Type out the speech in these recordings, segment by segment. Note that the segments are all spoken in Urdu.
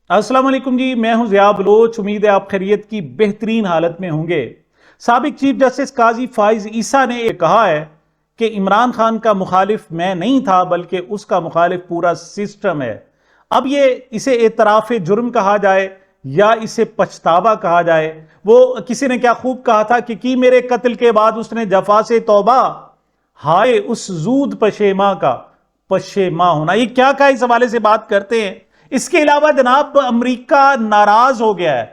السلام علیکم جی، میں ہوں ضیاء بلوچ۔ امید ہے آپ خیریت کی بہترین حالت میں ہوں گے۔ سابق چیف جسٹس قاضی فائز عیسیٰ نے یہ کہا ہے کہ عمران خان کا مخالف میں نہیں تھا بلکہ اس کا مخالف پورا سسٹم ہے۔ اب یہ اسے اعتراف جرم کہا جائے یا اسے پچھتاوا کہا جائے، وہ کسی نے کیا خوب کہا تھا کہ کی میرے قتل کے بعد اس نے جفا سے توبہ، ہائے اس زود پشیماں کا پشیماں ہونا۔ یہ کیا کہا اس حوالے سے بات کرتے ہیں۔ اس کے علاوہ جناب امریکہ ناراض ہو گیا ہے۔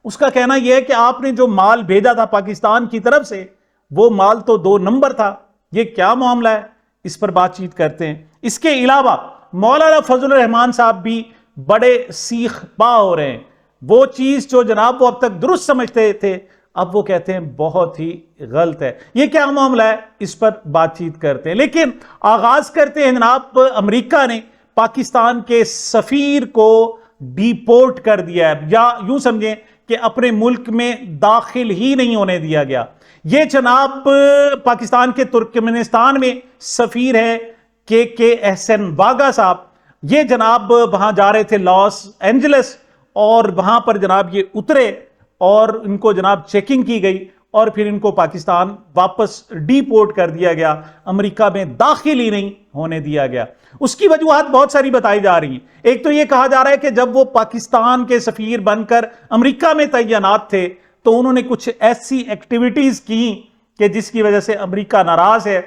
اس کا کہنا یہ ہے کہ آپ نے جو مال بھیجا تھا پاکستان کی طرف سے، وہ مال تو 2 نمبر تھا۔ یہ کیا معاملہ ہے، اس پر بات چیت کرتے ہیں۔ اس کے علاوہ مولانا فضل الرحمان صاحب بھی بڑے سیخ پا ہو رہے ہیں۔ وہ چیز جو جناب وہ اب تک درست سمجھتے تھے، اب وہ کہتے ہیں بہت ہی غلط ہے۔ یہ کیا معاملہ ہے، اس پر بات چیت کرتے ہیں۔ لیکن آغاز کرتے ہیں جناب، امریکہ نے پاکستان کے سفیر کو ڈی پورٹ کر دیا ہے، یا یوں سمجھیں کہ اپنے ملک میں داخل ہی نہیں ہونے دیا گیا۔ یہ جناب پاکستان کے ترکمانستان میں سفیر ہے کے احسن واگا صاحب۔ یہ جناب وہاں جا رہے تھے لاس اینجلس، اور وہاں پر جناب یہ اترے اور ان کو جناب چیکنگ کی گئی اور پھر ان کو پاکستان واپس ڈی پورٹ کر دیا گیا، امریکہ میں داخل ہی نہیں ہونے دیا گیا۔ اس کی وجوہات بہت ساری بتائی جا رہی ہیں۔ ایک تو یہ کہا جا رہا ہے کہ جب وہ پاکستان کے سفیر بن کر امریکہ میں تعینات تھے تو انہوں نے کچھ ایسی ایکٹیویٹیز کی کہ جس کی وجہ سے امریکہ ناراض ہے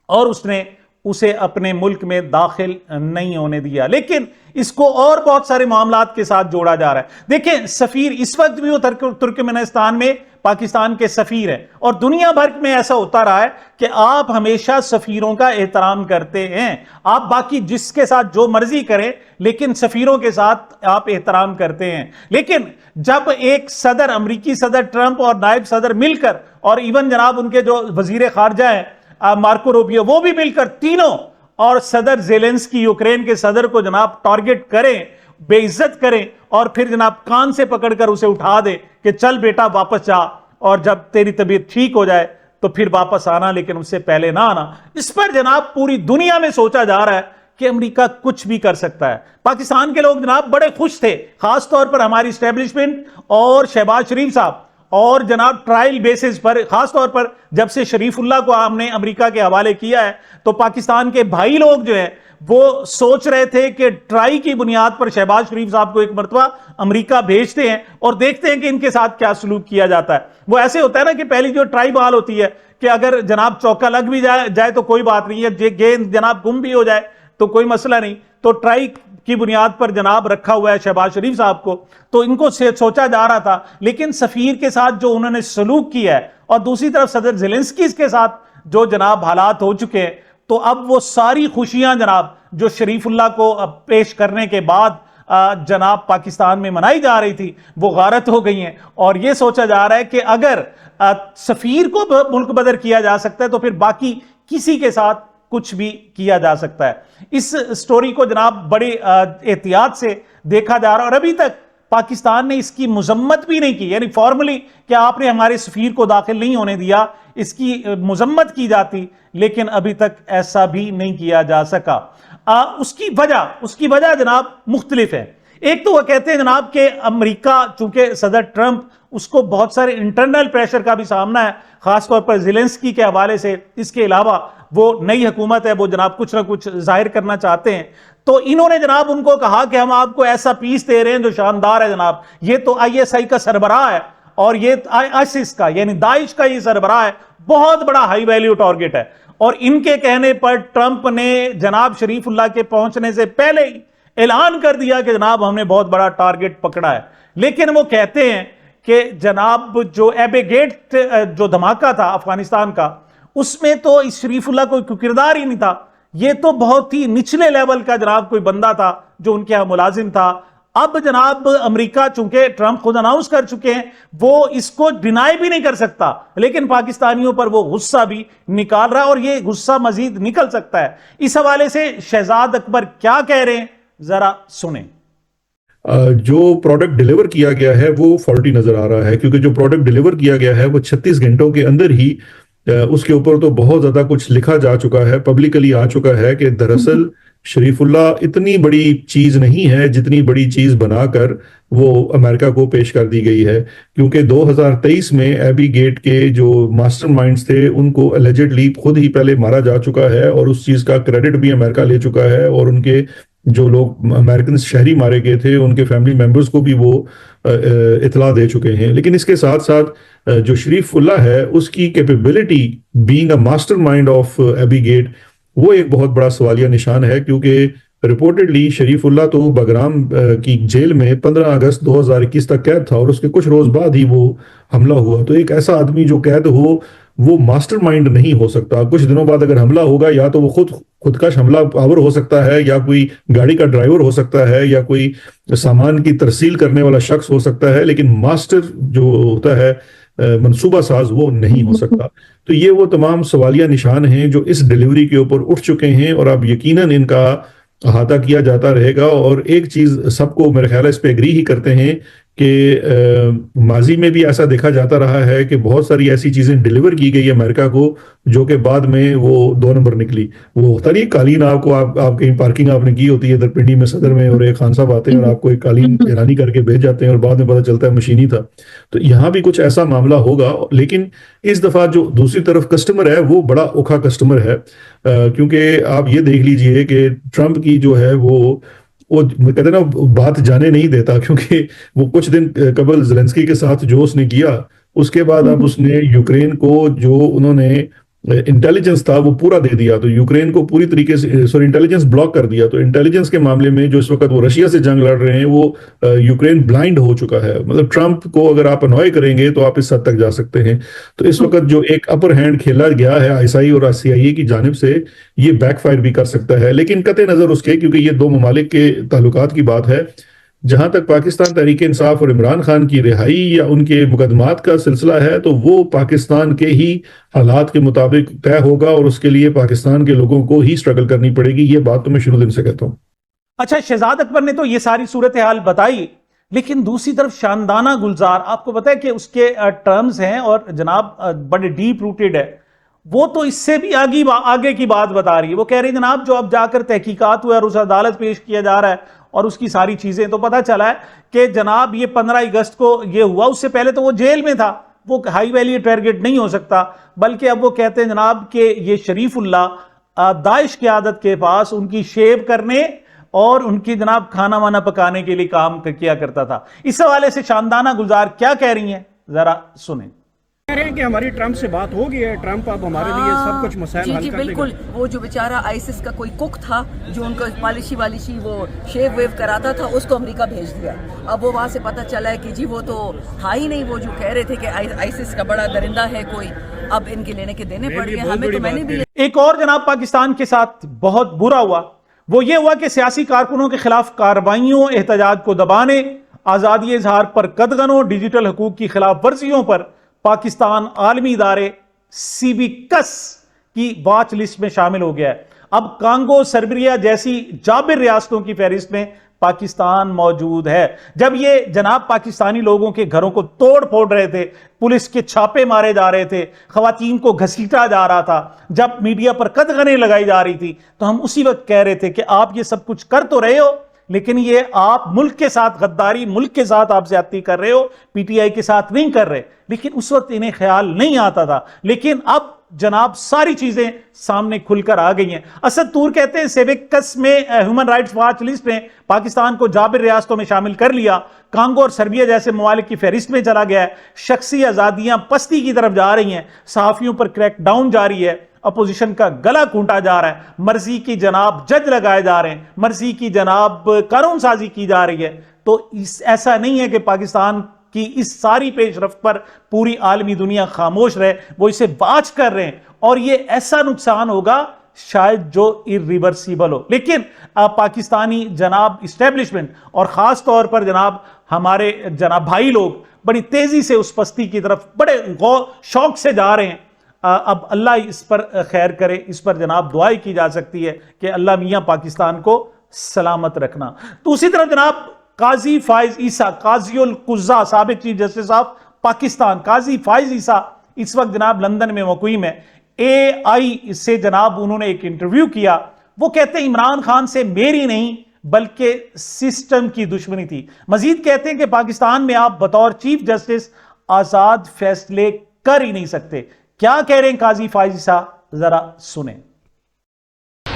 اور اس نے اسے اپنے ملک میں داخل نہیں ہونے دیا۔ لیکن اس کو اور بہت سارے معاملات کے ساتھ جوڑا جا رہا ہے۔ دیکھیں، سفیر اس وقت بھی وہ ترکمانستان میں پاکستان کے سفیر ہیں، اور دنیا بھر میں ایسا ہوتا رہا ہے کہ آپ ہمیشہ سفیروں کا احترام کرتے ہیں۔ آپ باقی جس کے ساتھ جو مرضی کریں، لیکن سفیروں کے ساتھ آپ احترام کرتے ہیں۔ لیکن جب ایک صدر، امریکی صدر ٹرمپ اور نائب صدر مل کر، اور ایون جناب ان کے جو وزیر خارجہ ہیں مارکو روبیو، وہ بھی مل کر تینوں، اور صدر زیلنسکی یوکرین کے صدر کو جناب ٹارگٹ کریں، بے عزت کریں، اور پھر جناب کان سے پکڑ کر اسے اٹھا دے کہ چل بیٹا واپس جا، اور جب تیری طبیعت ٹھیک ہو جائے تو پھر واپس آنا، لیکن اس سے پہلے نہ آنا۔ اس پر جناب پوری دنیا میں سوچا جا رہا ہے کہ امریکہ کچھ بھی کر سکتا ہے۔ پاکستان کے لوگ جناب بڑے خوش تھے، خاص طور پر ہماری اسٹیبلشمنٹ اور شہباز شریف صاحب، اور جناب ٹرائل بیسز پر، خاص طور پر جب سے شریف اللہ کو ہم نے امریکہ کے حوالے کیا ہے تو پاکستان کے بھائی لوگ جو ہیں وہ سوچ رہے تھے کہ ٹرائی کی بنیاد پر شہباز شریف صاحب کو ایک مرتبہ امریکہ بھیجتے ہیں اور دیکھتے ہیں کہ ان کے ساتھ کیا سلوک کیا جاتا ہے۔ وہ ایسے ہوتا ہے نا کہ پہلی جو ٹرائی بال ہوتی ہے کہ اگر جناب چوکا لگ بھی جائے تو کوئی بات نہیں ہے، گیند جناب گم بھی ہو جائے تو کوئی مسئلہ نہیں، تو ٹرائی کی بنیاد پر جناب رکھا ہوا ہے شہباز شریف صاحب کو، تو ان کو سوچا جا رہا تھا۔ لیکن سفیر کے ساتھ جو انہوں نے سلوک کیا ہے، اور دوسری طرف صدر زیلنسکی کے ساتھ جو جناب حالات ہو چکے ہیں، تو اب وہ ساری خوشیاں جناب جو شریف اللہ کو پیش کرنے کے بعد جناب پاکستان میں منائی جا رہی تھی، وہ غارت ہو گئی ہیں۔ اور یہ سوچا جا رہا ہے کہ اگر سفیر کو ملک بدر کیا جا سکتا ہے تو پھر باقی کسی کے ساتھ کچھ بھی کیا جا سکتا ہے۔ اس سٹوری کو جناب بڑے احتیاط سے دیکھا جا رہا ہے، اور ابھی تک پاکستان نے اس کی مذمت بھی نہیں کی، یعنی فارملی کہ آپ نے ہمارے سفیر کو داخل نہیں ہونے دیا، اس کی مذمت کی جاتی، لیکن ابھی تک ایسا بھی نہیں کیا جا سکا۔ اس کی وجہ جناب مختلف ہے۔ ایک تو وہ کہتے ہیں جناب کہ امریکہ، چونکہ صدر ٹرمپ، اس کو بہت سارے انٹرنل پریشر کا بھی سامنا ہے، خاص طور پر زیلنسکی کے حوالے سے۔ اس کے علاوہ وہ نئی حکومت ہے، وہ جناب کچھ نہ کچھ ظاہر کرنا چاہتے ہیں، تو انہوں نے جناب ان کو کہا کہ ہم آپ کو ایسا پیس دے رہے ہیں جو شاندار ہے جناب، یہ تو ISI کا سربراہ ہے، اور یہ ISIS کا یعنی داعش کا یہ سربراہ ہے، بہت بڑا ہائی ویلیو ٹارگٹ ہے۔ اور ان کے کہنے پر ٹرمپ نے جناب شریف اللہ کے پہنچنے سے پہلے ہی اعلان کر دیا کہ جناب ہم نے بہت بڑا ٹارگٹ پکڑا ہے۔ لیکن وہ کہتے ہیں کہ جناب جو ایبے گیٹ جو دھماکہ تھا افغانستان کا، اس میں تو اس شریف اللہ کوئی کردار ہی نہیں تھا، یہ تو بہت ہی نچلے لیول کا جناب کوئی بندہ تھا جو ان کے یہاں ملازم تھا۔ اب جناب امریکہ، چونکہ ٹرمپ خود اناؤنس کر چکے ہیں، وہ اس کو ڈینائی بھی نہیں کر سکتا، لیکن پاکستانیوں پر وہ غصہ بھی نکال رہا ہے، اور یہ غصہ مزید نکل سکتا ہے۔ اس حوالے سے شہزاد اکبر کیا کہہ رہے ہیں، ذرا سنیں۔ جو پروڈکٹ ڈیلیور کیا گیا ہے وہ فالٹی نظر آ رہا ہے، کیونکہ جو پروڈکٹ ڈیلیور کیا گیا ہے وہ 36 گھنٹوں کے اندر ہی اس کے اوپر تو بہت زیادہ کچھ لکھا جا چکا ہے، پبلکلی آ چکا ہے کہ دراصل شریف اللہ اتنی بڑی چیز نہیں ہے جتنی بڑی چیز بنا کر وہ امریکہ کو پیش کر دی گئی ہے، کیونکہ 2023 میں ایبی گیٹ کے جو ماسٹر مائنڈز تھے ان کو اللیجڈلی خود ہی پہلے مارا جا چکا ہے، اور اس چیز کا کریڈٹ بھی امریکہ لے چکا ہے، اور ان کے جو لوگ امریکن شہری مارے گئے تھے ان کے فیملی ممبرز کو بھی وہ اطلاع دے چکے ہیں۔ لیکن اس کے ساتھ ساتھ جو شریف اللہ ہے اس کی capability being a mastermind of Abbey Gate, وہ ایک بہت بڑا سوالیہ نشان ہے، کیونکہ رپورٹڈلی شریف اللہ تو بگرام کی جیل میں 15 اگست 2021 تک قید تھا، اور اس کے کچھ روز بعد ہی وہ حملہ ہوا۔ تو ایک ایسا آدمی جو قید ہو وہ ماسٹر مائنڈ نہیں ہو سکتا، کچھ دنوں بعد اگر حملہ ہوگا یا تو وہ خودکش حملہ آور ہو سکتا ہے، یا کوئی گاڑی کا ڈرائیور ہو سکتا ہے، یا کوئی سامان کی ترسیل کرنے والا شخص ہو سکتا ہے، لیکن ماسٹر جو ہوتا ہے منصوبہ ساز وہ نہیں ہو سکتا۔ تو یہ وہ تمام سوالیہ نشان ہیں جو اس ڈیلیوری کے اوپر اٹھ چکے ہیں، اور اب یقیناً ان کا احاطہ کیا جاتا رہے گا۔ اور ایک چیز سب کو میرے خیال ہے اس پہ ایگری ہی کرتے ہیں کہ ماضی میں بھی ایسا دیکھا جاتا رہا ہے کہ بہت ساری ایسی چیزیں ڈیلیور کی گئی امریکہ کو جو کہ بعد میں وہ 2 نمبر نکلی۔ وہ ہوتا نہیں قالین آپ کو آپ کہیں پارکنگ آپ نے کی ہوتی ہے درپنڈی میں صدر میں، اور ایک خان صاحب آتے ہیں اور آپ کو ایک قالین ایرانی کر کے بھیج جاتے ہیں، اور بعد میں پتہ چلتا ہے مشینی تھا۔ تو یہاں بھی کچھ ایسا معاملہ ہوگا، لیکن اس دفعہ جو دوسری طرف کسٹمر ہے وہ بڑا اوکھا کسٹمر ہے، کیونکہ آپ یہ دیکھ لیجئے کہ ٹرمپ کی جو ہے وہ کہتے ہیں نا بات جانے نہیں دیتا، کیونکہ وہ کچھ دن قبل زیلنسکی کے ساتھ جو اس نے کیا، اس کے بعد اب اس نے یوکرین کو جو انہوں نے انٹیلیجنس تھا وہ پورا دے دیا، تو یوکرین کو پوری طریقے سے انٹیلیجنس بلاک کر دیا۔ تو انٹیلیجنس کے معاملے میں جو اس وقت وہ رشیا سے جنگ لڑ رہے ہیں وہ یوکرین بلائنڈ ہو چکا ہے۔ مطلب ٹرمپ کو اگر آپ انوائے کریں گے تو آپ اس حد تک جا سکتے ہیں۔ تو اس وقت جو ایک اپر ہینڈ کھیلا گیا ہے ISI اور CIA کی جانب سے، یہ بیک فائر بھی کر سکتا ہے، لیکن قطع نظر اس کے، کیونکہ یہ 2 ممالک کے تعلقات کی بات ہے، جہاں تک پاکستان تحریک انصاف اور عمران خان کی رہائی یا ان کے مقدمات کا سلسلہ ہے، تو وہ پاکستان کے ہی حالات کے مطابق طے ہوگا، اور اس کے لیے پاکستان کے لوگوں کو ہی سٹرگل کرنی پڑے گی۔ یہ بات تو میں شروع دن سے کہتا ہوں۔ اچھا، شہزاد اکبر نے تو یہ ساری صورتحال بتائی، لیکن دوسری طرف شاندانہ گلزار، آپ کو پتہ ہے کہ اس کے ٹرمز ہیں اور جناب بڑے ڈیپ روٹیڈ ہے، وہ تو اس سے بھی آگے کی بات بتا رہی ہے۔ وہ کہہ رہی جناب جو اب جا کر تحقیقات ہوئے اور اسے عدالت پیش کیا جا رہا ہے اور اس کی ساری چیزیں، تو پتہ چلا ہے کہ جناب یہ 15 اگست کو یہ ہوا، اس سے پہلے تو وہ جیل میں تھا، وہ ہائی ویلی ٹارگٹ نہیں ہو سکتا، بلکہ اب وہ کہتے ہیں جناب کہ یہ شریف اللہ داعش قیادت کے پاس ان کی شیو کرنے اور ان کی جناب کھانا وانا پکانے کے لیے کام کیا کرتا تھا۔ اس حوالے سے شاندانہ گلزار کیا کہہ رہی ہیں، ذرا سنیں۔ کہہ رہے ہیں کہ ہماری ٹرمپ سے بات ہو گئی ہے، ٹرمپ اب ہمارے لیے سب کچھ مسائل حل کر دے گا۔ بالکل، وہ جو بیچارہ آئیسس کا کوئی کک تھا جو ان کو پالشی والیشی وہ شیو ویو کراتا تھا، اس کو امریکہ بھیج دیا۔ اب وہ وہاں سے پتہ چلا ہے کہ جی وہ تو تھا ہی نہیں، وہ جو کہہ رہے تھے کہ آئیسس کا بڑا درندہ ہے کوئی، اب ان کے لینے کے دینے پڑ گئے ہمیں۔ تو میں نے بھی ایک اور جناب پاکستان کے ساتھ بہت برا ہوا، وہ یہ ہوا کہ سیاسی کارکنوں کے خلاف کارروائیوں، احتجاج کو دبانے، آزادی اظہار پر قدغنوں، ڈیجیٹل حقوق کی خلاف ورزیوں پر پاکستان عالمی ادارے CBCS کی واچ لسٹ میں شامل ہو گیا ہے۔ اب کانگو، سربریا جیسی جابر ریاستوں کی فہرست میں پاکستان موجود ہے۔ جب یہ جناب پاکستانی لوگوں کے گھروں کو توڑ پھوڑ رہے تھے، پولیس کے چھاپے مارے جا رہے تھے، خواتین کو گھسیٹا جا رہا تھا، جب میڈیا پر قدغنیں لگائی جا رہی تھی، تو ہم اسی وقت کہہ رہے تھے کہ آپ یہ سب کچھ کر تو رہے ہو، لیکن یہ آپ ملک کے ساتھ غداری، ملک کے ساتھ آپ زیادتی کر رہے ہو، PTI کے ساتھ نہیں کر رہے۔ لیکن اس وقت انہیں خیال نہیں آتا تھا، لیکن اب جناب ساری چیزیں سامنے کھل کر آ گئی ہیں۔ اسد طور کہتے ہیں CBCS میں ہیومن رائٹس واچ لسٹ نے پاکستان کو جابر ریاستوں میں شامل کر لیا، کانگو اور سربیا جیسے ممالک کی فہرست میں چلا گیا ہے، شخصی آزادیاں پستی کی طرف جا رہی ہیں، صحافیوں پر کریک ڈاؤن جاری ہے، اپوزیشن کا گلا کونٹا جا رہا ہے، مرضی کی جناب جج لگائے جا رہے ہیں، مرضی کی جناب قانون سازی کی جا رہی ہے۔ تو ایسا نہیں ہے کہ پاکستان کی اس ساری پیش رفت پر پوری عالمی دنیا خاموش رہے، وہ اسے واچ کر رہے ہیں، اور یہ ایسا نقصان ہوگا شاید جو irreversible ہو۔ لیکن پاکستانی جناب اسٹیبلشمنٹ اور خاص طور پر جناب ہمارے جناب بھائی لوگ بڑی تیزی سے اس پستی کی طرف بڑے شوق سے جا رہے ہیں۔ اب اللہ اس پر خیر کرے، اس پر جناب دعائیں کی جا سکتی ہے کہ اللہ میاں پاکستان کو سلامت رکھنا۔ دوسری طرف جناب قاضی فائز عیسیٰ، قاضی القضاء، سابق چیف جسٹس آف پاکستان، قاضی فائز عیسیٰ اس وقت جناب لندن میں مقیم ہے۔ AI سے جناب انہوں نے ایک انٹرویو کیا، وہ کہتے ہیں عمران خان سے میری نہیں بلکہ سسٹم کی دشمنی تھی. مزید کہتے ہیں کہ پاکستان میں آپ بطور چیف جسٹس آزاد فیصلے کر ہی نہیں سکتے. کیا کہہ رہے ہیں قاضی فائز عیسیٰ, ذرا سنیں.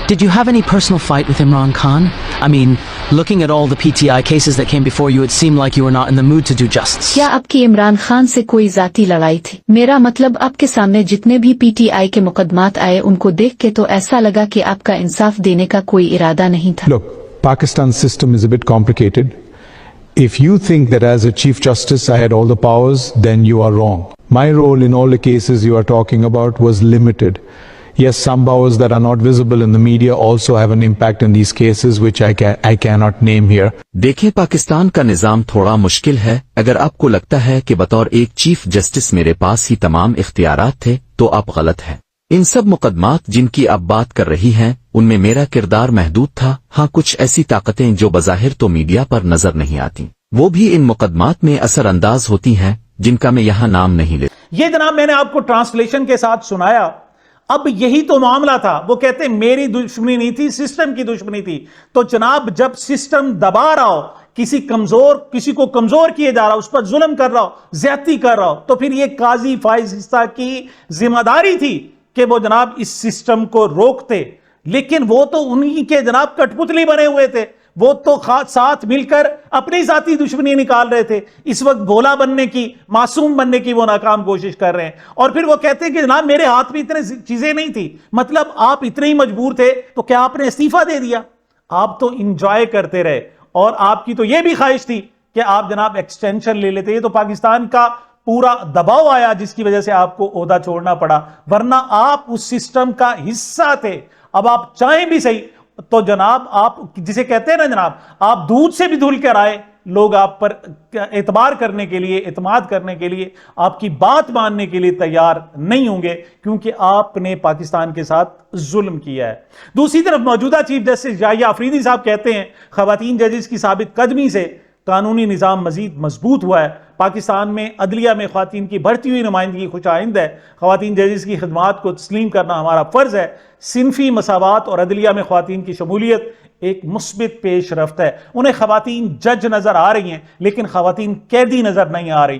Did you have any personal fight with Imran Khan? I mean, looking at all the PTI cases that came before you, it seemed like you were not in the mood to do justice. کیا آپ کی عمران خان سے کوئی ذاتی لڑائی تھی؟ میرا مطلب آپ کے سامنے جتنے بھی پی ٹی آئی کے مقدمات آئے ان کو دیکھ کے تو ایسا لگا کہ آپ کا انصاف دینے کا کوئی ارادہ نہیں تھا. Look, Pakistan's system is a bit complicated. If you think that as a Chief Justice I had all the powers, then you are wrong. My role in all the cases you are talking about was limited. Yes, some powers that are not visible in the media also have an impact in these cases which I cannot name here. دیکھیں, پاکستان کا نظام تھوڑا مشکل ہے. اگر آپ کو لگتا ہے کہ بطور ایک چیف جسٹس میرے پاس ہی تمام اختیارات تھے تو آپ غلط ہیں. ان سب مقدمات جن کی آپ بات کر رہی ہیں ان میں میرا کردار محدود تھا. ہاں, کچھ ایسی طاقتیں جو بظاہر تو میڈیا پر نظر نہیں آتی وہ بھی ان مقدمات میں اثر انداز ہوتی ہیں جن کا میں یہاں نام نہیں لیتا. یہ جناب میں نے آپ کو ٹرانسلیشن کے ساتھ سنایا. اب یہی تو معاملہ تھا. وہ کہتے ہیں میری دشمنی نہیں تھی, سسٹم کی دشمنی تھی. تو جناب جب سسٹم دبا رہا ہو, کسی کو کمزور کیے جا رہا ہو, اس پر ظلم کر رہا ہو, زیادتی کر رہا ہو, تو پھر یہ قاضی فائز عیسیٰ کی ذمہ داری تھی کہ وہ جناب اس سسٹم کو روکتے. لیکن وہ تو انہی کے جناب کٹ پتلی بنے ہوئے تھے. وہ تو ساتھ مل کر اپنی ذاتی دشمنی نکال رہے تھے. اس وقت بھولا بننے کی, معصوم بننے کی وہ ناکام کوشش کر رہے ہیں. اور پھر وہ کہتے ہیں کہ جناب میرے ہاتھ میں اتنے چیزیں نہیں تھی. مطلب آپ اتنے ہی مجبور تھے تو کیا آپ نے استعفیٰ دے دیا؟ آپ تو انجوائے کرتے رہے. اور آپ کی تو یہ بھی خواہش تھی کہ آپ جناب ایکسٹینشن لے لیتے. یہ تو پاکستان کا پورا دباؤ آیا جس کی وجہ سے آپ کو عہدہ چھوڑنا پڑا, ورنہ آپ اس سسٹم کا حصہ تھے. اب آپ چاہیں بھی صحیح تو جناب آپ جسے کہتے ہیں نا جناب, آپ دودھ سے بھی دھل کر آئے, لوگ آپ پر اعتبار کرنے کے لیے, اعتماد کرنے کے لیے, آپ کی بات ماننے کے لیے تیار نہیں ہوں گے کیونکہ آپ نے پاکستان کے ساتھ ظلم کیا ہے. دوسری طرف موجودہ چیف جسٹس یحییٰ آفریدی صاحب کہتے ہیں خواتین ججز کی ثابت قدمی سے قانونی نظام مزید مضبوط ہوا ہے. پاکستان میں عدلیہ میں خواتین کی بڑھتی ہوئی نمائندگی خوش آئند ہے. خواتین ججز کی خدمات کو تسلیم کرنا ہمارا فرض ہے. صنفی مساوات اور عدلیہ میں خواتین کی شمولیت ایک مثبت پیش رفت ہے. انہیں خواتین جج نظر آ رہی ہیں لیکن خواتین قیدی نظر نہیں آ رہی.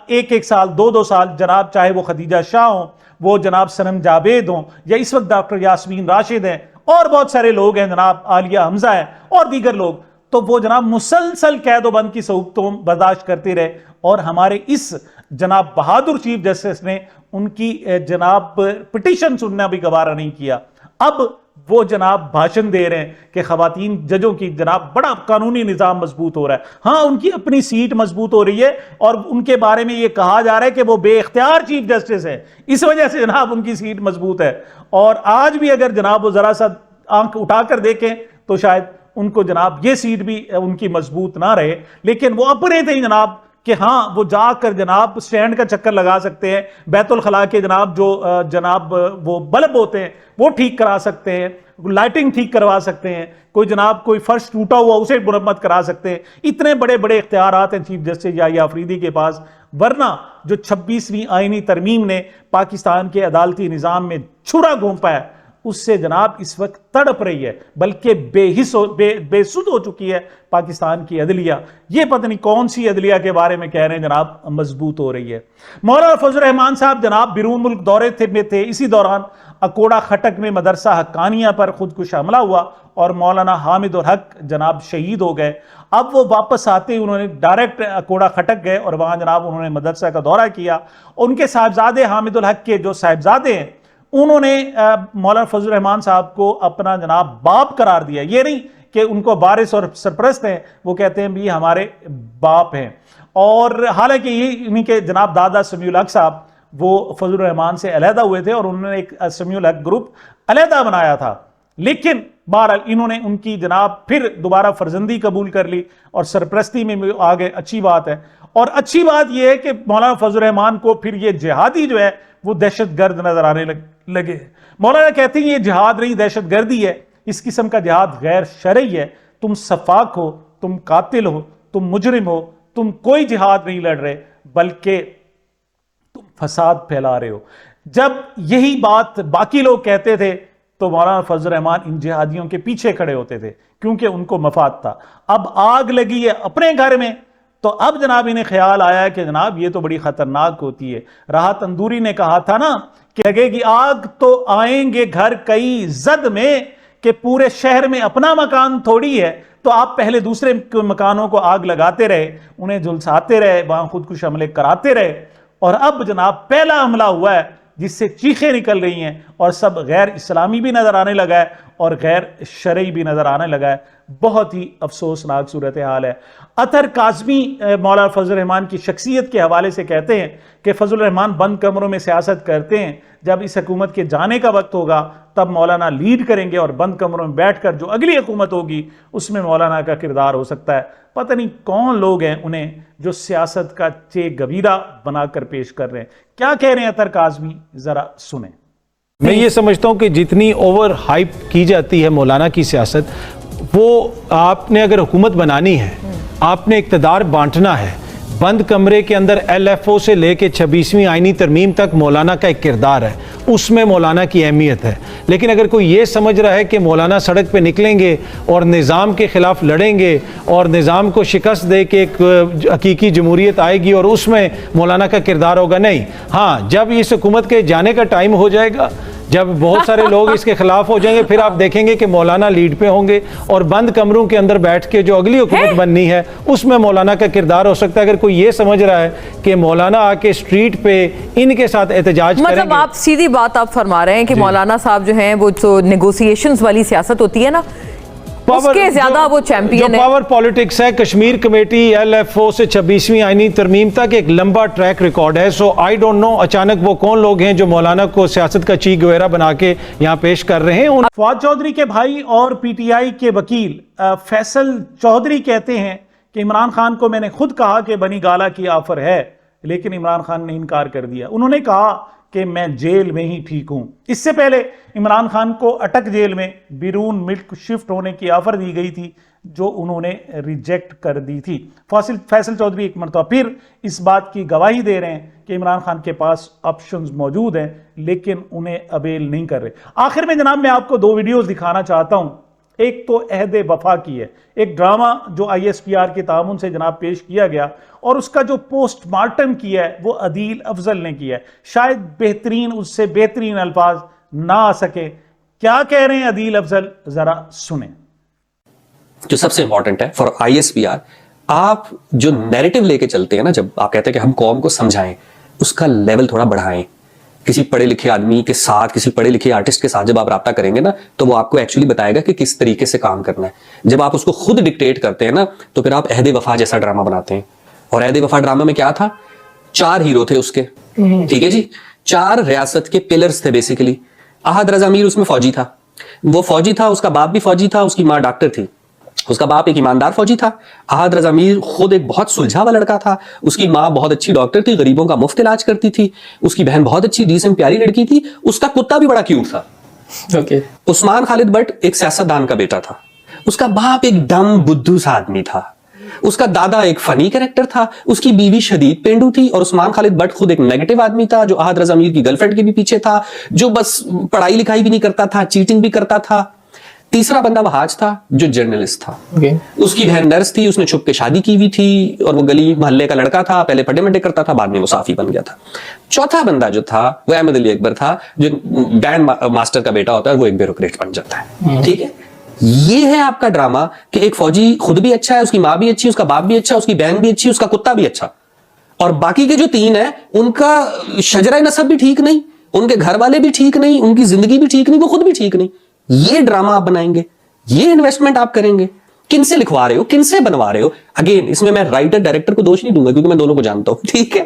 ایک سال, دو سال جناب, چاہے وہ خدیجہ شاہ ہوں, وہ جناب صنم جاوید ہوں, یا اس وقت ڈاکٹر یاسمین راشد ہیں, اور بہت سارے لوگ ہیں جناب, عالیہ حمزہ ہیں اور دیگر لوگ, تو وہ جناب مسلسل قید و بند کی صعوبتوں برداشت کرتے رہے. اور ہمارے اس جناب بہادر چیف جسٹس نے ان کی جناب پٹیشن سننا بھی گوارا نہیں کیا. اب وہ جناب بھاشن دے رہے ہیں کہ خواتین ججوں کی جناب بڑا قانونی نظام مضبوط ہو رہا ہے. ہاں, ان کی اپنی سیٹ مضبوط ہو رہی ہے اور ان کے بارے میں یہ کہا جا رہا ہے کہ وہ بے اختیار چیف جسٹس ہے, اس وجہ سے جناب ان کی سیٹ مضبوط ہے. اور آج بھی اگر جناب وہ ذرا سا آنکھ اٹھا کر دیکھیں تو شاید ان کو جناب یہ سیٹ بھی ان کی مضبوط نہ رہے. لیکن وہ اپنے تھے جناب کہ ہاں وہ جا کر جناب سٹینڈ کا چکر لگا سکتے ہیں, بیت الخلاء کے جناب جو جناب وہ بلب ہوتے ہیں وہ ٹھیک کرا سکتے ہیں, لائٹنگ ٹھیک کروا سکتے ہیں, کوئی جناب کوئی فرش ٹوٹا ہوا اسے مرمت کرا سکتے ہیں. اتنے بڑے بڑے اختیارات ہیں چیف جسٹس یحییٰ آفریدی کے پاس. ورنہ جو 26ویں آئینی ترمیم نے پاکستان کے عدالتی نظام میں چھرا گھونپا ہے, اس سے جناب اس وقت تڑپ رہی ہے, بلکہ بے سود ہو چکی ہے پاکستان کی عدلیہ. یہ پتہ نہیں کون سی عدلیہ کے بارے میں کہہ رہے ہیں جناب مضبوط ہو رہی ہے. مولانا فضل الرحمان صاحب جناب بیرون ملک دورے میں تھے. اسی دوران اکوڑا خٹک میں مدرسہ حقانیہ پر خودکش حملہ ہوا اور مولانا حامد الحق جناب شہید ہو گئے. اب وہ واپس آتے انہوں نے ڈائریکٹ اکوڑا خٹک گئے اور وہاں جناب انہوں نے مدرسہ کا دورہ کیا. ان کے صاحبزادے حامد الحق کے جو صاحبزادے ہیں انہوں نے مولانا فضل الرحمان صاحب کو اپنا جناب باپ قرار دیا. یہ نہیں کہ ان کو وارث اور سرپرست ہیں, وہ کہتے ہیں بھی ہمارے باپ ہیں. اور حالانکہ یہ انہی کے جناب دادا سمیع الحق صاحب وہ فضل الرحمان سے علیحدہ ہوئے تھے اور انہوں نے ایک سمیع الحق گروپ علیحدہ بنایا تھا. لیکن بہرحال انہوں نے ان کی جناب پھر دوبارہ فرزندی قبول کر لی اور سرپرستی میں آگے. اچھی بات ہے. اور اچھی بات یہ ہے کہ مولانا فضل الرحمان کو پھر یہ جہادی جو ہے وہ دہشت گرد نظر آنے لگے. مولانا کہتے ہیں یہ جہاد نہیں, دہشت گردی ہے. اس قسم کا جہاد غیر شرعی ہے. تم سفاک ہو, تم قاتل ہو, تم مجرم ہو, تم کوئی جہاد نہیں لڑ رہے بلکہ تم فساد پھیلا رہے ہو. جب یہی بات باقی لوگ کہتے تھے تو مولانا فضل الرحمان ان جہادیوں کے پیچھے کھڑے ہوتے تھے کیونکہ ان کو مفاد تھا. اب آگ لگی ہے اپنے گھر میں تو اب جناب انہیں خیال آیا ہے کہ جناب یہ تو بڑی خطرناک ہوتی ہے. راحہ تندوری نے کہا تھا نا کہ لگے گی آگ تو آئیں گے گھر کئی زد میں، کہ پورے شہر میں اپنا مکان تھوڑی ہے تو آپ پہلے دوسرے مکانوں کو آگ لگاتے رہے، انہیں جھلساتے رہے، وہاں خودکش حملے کراتے رہے، اور اب جناب پہلا حملہ ہوا ہے جس سے چیخیں نکل رہی ہیں اور سب غیر اسلامی بھی نظر آنے لگا ہے اور غیر شرعی بھی نظر آنے لگا ہے. بہت ہی افسوسناک صورتحال ہے. اطہر کاظمی مولانا فضل الرحمان کی شخصیت کے حوالے سے کہتے ہیں کہ فضل الرحمان بند کمروں میں سیاست کرتے ہیں، جب اس حکومت کے جانے کا وقت ہوگا تب مولانا لیڈ کریں گے اور بند کمروں میں بیٹھ کر جو اگلی حکومت ہوگی اس میں مولانا کا کردار ہو سکتا ہے. پتہ نہیں کون لوگ ہیں انہیں جو سیاست کا چے گبیرہ بنا کر پیش کر رہے ہیں. کیا کہہ رہے ہیں اطہر کاظمی، ذرا سنیں. میں یہ سمجھتا ہوں کہ جتنی اوور ہائپ کی جاتی ہے مولانا کی سیاست، وہ آپ نے اگر حکومت بنانی ہے، آپ نے اقتدار بانٹنا ہے، بند کمرے کے اندر ایل ایف او سے لے کے 26ویں آئینی ترمیم تک مولانا کا ایک کردار ہے، اس میں مولانا کی اہمیت ہے. لیکن اگر کوئی یہ سمجھ رہا ہے کہ مولانا سڑک پہ نکلیں گے اور نظام کے خلاف لڑیں گے اور نظام کو شکست دے کے ایک حقیقی جمہوریت آئے گی اور اس میں مولانا کا کردار ہوگا، نہیں. ہاں، جب اس حکومت کے جانے کا ٹائم ہو جائے گا، جب بہت سارے لوگ اس کے خلاف ہو جائیں گے، پھر آپ دیکھیں گے کہ مولانا لیڈ پہ ہوں گے اور بند کمروں کے اندر بیٹھ کے جو اگلی حکومت بننی ہے اس میں مولانا کا کردار ہو سکتا ہے. اگر کوئی یہ سمجھ رہا ہے کہ مولانا آ کے اسٹریٹ پہ ان کے ساتھ احتجاج کریں گے، مطلب آپ سیدھی بات آپ فرما رہے ہیں کہ مولانا صاحب جو ہیں وہ جو نیگوسیشنز والی سیاست ہوتی ہے نا، اس کے زیادہ وہ چیمپئن ہے. پاور پالیٹکس ہے. Kashmir committee L F O سے 26ویں آئینی ترمیم تک ایک لمبا ٹریک ریکارڈ ہے. سو آئی ڈونٹ نو اچانک وہ کون لوگ ہیں جو مولانا کو سیاست کا چی گویرا بنا کے یہاں پیش کر رہے ہیں. فواد چودھری کے بھائی اور پی ٹی آئی کے وکیل فیصل چودھری کہتے ہیں کہ عمران خان کو میں نے خود کہا کہ بنی گالا کی آفر ہے، لیکن عمران خان نے انکار کر دیا. انہوں نے کہا کہ میں جیل میں ہی ٹھیک ہوں. اس سے پہلے عمران خان کو اٹک جیل میں بیرون ملک شفٹ ہونے کی آفر دی گئی تھی جو انہوں نے ریجیکٹ کر دی تھی. فیصل چودھری ایک مرتبہ پھر اس بات کی گواہی دے رہے ہیں کہ عمران خان کے پاس آپشنز موجود ہیں لیکن انہیں اویل نہیں کر رہے. آخر میں جناب میں آپ کو 2 ویڈیوز دکھانا چاہتا ہوں. ایک تو عہد وفا کی ہے، ایک ڈرامہ جو آئی ایس پی آر کے تعاون سے جناب پیش کیا گیا اور اس کا جو پوسٹ مارٹم کیا ہے وہ عدیل افضل نے کیا ہے. شاید بہترین، اس سے بہترین الفاظ نہ آ سکے. کیا کہہ رہے ہیں عدیل افضل، ذرا سنیں. جو سب سے امپورٹنٹ ہے for I S P R, آپ جو نیریٹو لے کے چلتے ہیں نا، جب آپ کہتے ہیں کہ ہم قوم کو سمجھائیں، اس کا لیول تھوڑا بڑھائیں. کسی پڑھے لکھے آدمی کے ساتھ، کسی پڑھے لکھے آرٹسٹ کے ساتھ جب آپ رابطہ کریں گے نا تو وہ آپ کو ایکچولی بتائے گا کہ کس طریقے سے کام کرنا ہے. جب آپ اس کو خود ڈکٹیٹ کرتے ہیں نا تو پھر آپ عہد وفا جیسا ڈرامہ بناتے ہیں. اور عہد وفا ڈرامہ میں کیا تھا؟ 4 ہیرو تھے اس کے، ٹھیک ہے جی، 4 ریاست کے پلرز تھے بیسیکلی. احد رضا میر اس میں فوجی تھا، وہ فوجی تھا، اس کا باپ بھی فوجی تھا، اس کی ماں ڈاکٹر تھی. اس کا باپ ایک ایماندار فوجی تھا. احد رضا میر خود ایک بہت سلجھا ہوا لڑکا تھا. اس کی ماں بہت اچھی ڈاکٹر تھی، غریبوں کا مفت علاج کرتی تھی. اس کی بہن بہت اچھی ڈیسنٹ پیاری لڑکی تھی. اس کا کتا بھی بڑا کیوٹ تھا. عثمان خالد بٹ ایک سیاستدان کا بیٹا تھا. اس کا باپ ایک ڈم بدھو سا آدمی تھا. اس کا دادا ایک فنی کریکٹر تھا. اس کی بیوی شدید پینڈو تھی. اور عثمان خالد بٹ خود ایک نیگیٹو آدمی تھا جو احد رضا میر کی گرل فرینڈ کے بھی پیچھے تھا، جو بس پڑھائی لکھائی بھی نہیں کرتا تھا، چیٹنگ بھی کرتا تھا. تیسرا بندہ وحاج تھا جو جرنلسٹ تھا. اس کی بہن نرس تھی، اس نے چھپ کے شادی کی ہوئی تھی اور وہ گلی محلے کا لڑکا تھا. پہلے پھٹے مٹے کرتا تھا، بعد میں وہ صافی بن گیا تھا. چوتھا بندہ جو تھا وہ احمد علی اکبر تھا جو بینڈ ماسٹر کا بیٹا ہوتا ہے، وہ ایک بیوروکریٹ بن جاتا ہے. ٹھیک ہے، یہ ہے آپ کا ڈرامہ کہ ایک فوجی خود بھی اچھا ہے، اس کی ماں بھی اچھی، اس کا باپ بھی اچھا، اس کی بہن بھی اچھی، اس کا کتا بھی اچھا. اور باقی کے جو 3 ہیں ان کا شجرہ نسب بھی ٹھیک نہیں، ان کے گھر والے بھی ٹھیک نہیں، ان کی زندگی بھی ٹھیک نہیں، وہ خود بھی ٹھیک نہیں. یہ ڈرامہ آپ بنائیں گے، یہ انویسٹمنٹ آپ کریں گے. کن سے لکھوا رہے ہو، کن سے بنوا رہے ہو؟ اگین اس میں رائٹر ڈائریکٹر کو دوش نہیں دوں گا کیونکہ میں دونوں کو جانتا ہوں. ٹھیک ہے،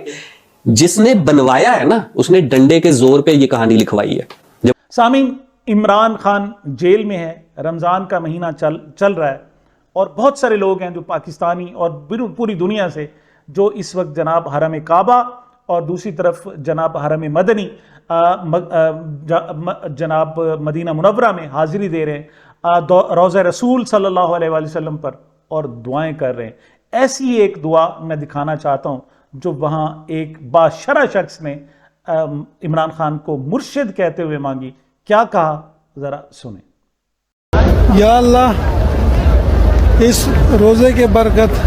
جس نے بنوایا ہے نا اس نے ڈنڈے کے زور پہ یہ کہانی لکھوائی ہے. سامعین، عمران خان جیل میں ہے، رمضان کا مہینہ چل رہا ہے اور بہت سارے لوگ ہیں جو پاکستانی اور پوری دنیا سے جو اس وقت جناب حرم کعبہ اور دوسری طرف جناب حرم مدنی جناب مدینہ منورہ میں حاضری دے رہے ہیں، روضہ رسول صلی اللہ علیہ وآلہ وسلم پر، اور دعائیں کر رہے ہیں. ایسی ایک دعا میں دکھانا چاہتا ہوں جو وہاں ایک باشرہ شخص نے عمران خان کو مرشد کہتے ہوئے مانگی. کیا کہا ذرا سنیں. یا اللہ اس روزے کے برکت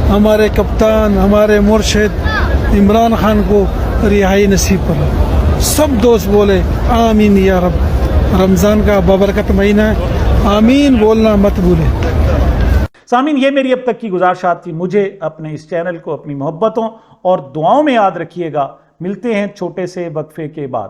ہمارے کپتان ہمارے مرشد عمران خان کو رہائی نصیب کرو. سب دوست بولے آمین یا رب. رمضان کا بابرکت مہینہ ہے, آمین بولنا مت بھولے. سامعین, یہ میری اب تک کی گزارشات تھی. مجھے اپنے اس چینل کو اپنی محبتوں اور دعاؤں میں یاد رکھیے گا. ملتے ہیں چھوٹے سے وقفے کے بعد.